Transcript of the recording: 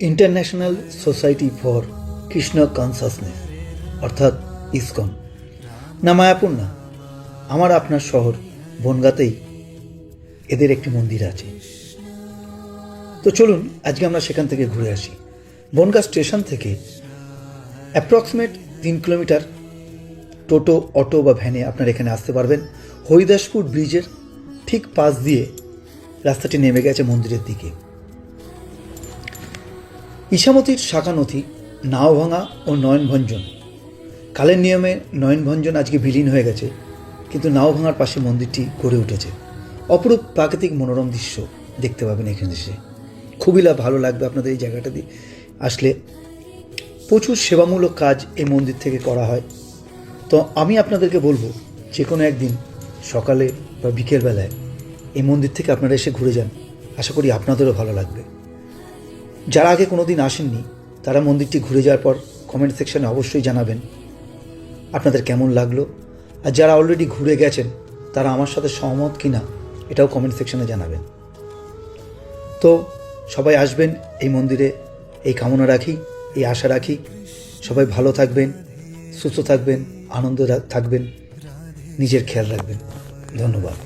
International society for Krishna consciousness অর্থাৎ ISKCON না মায়াপুর না, আমার আপনার শহর বনগাঁতেই এদের একটি মন্দির আছে। তো চলুন আজকে আমরা সেখান থেকে ঘুরে আসি। বনগাঁ স্টেশন থেকে অ্যাপ্রক্সিমেট 3 কিলোমিটার টোটো, অটো বা ভ্যানে আপনারা এখানে আসতে পারবেন। হরিদাসপুর ব্রিজের ঠিক পাশ দিয়ে রাস্তাটি নেমে গেছে মন্দিরের দিকে। ইছামতির শাখা নথি নাওভাঙা ও নয়নভঞ্জন। কালের নিয়মে নয়নভঞ্জন আজকে বিলীন হয়ে গেছে, কিন্তু নাওভাঙার পাশে মন্দিরটি গড়ে উঠেছে। অপরূপ প্রাকৃতিক মনোরম দৃশ্য দেখতে পাবেন এখানে এসে। খুবই ভালো লাগবে আপনাদের এই জায়গাটা দিয়ে আসলে। প্রচুর সেবামূলক কাজ এই মন্দির থেকে করা হয়। তো আমি আপনাদেরকে বলবো যে কোনো একদিন সকালে বা বিকেলবেলায় এই মন্দির থেকে আপনারা এসে ঘুরে যান, আশা করি আপনাদেরও ভালো লাগবে। যারা আগে কোনো দিন আসেননি তারা মন্দিরটি ঘুরে যাওয়ার পর কমেন্ট সেকশনে অবশ্যই জানাবেন আপনাদের কেমন লাগলো। আর যারা অলরেডি ঘুরে গেছেন তারা আমার সাথে সহমত কিনা এটাও কমেন্ট সেকশনে জানাবেন। তো সবাই আসবেন এই মন্দিরে, এই কামনা রাখি, এই আশা রাখি। সবাই ভালো থাকবেন, সুস্থ থাকবেন, আনন্দ থাকবেন, নিজের খেয়াল রাখবেন। ধন্যবাদ।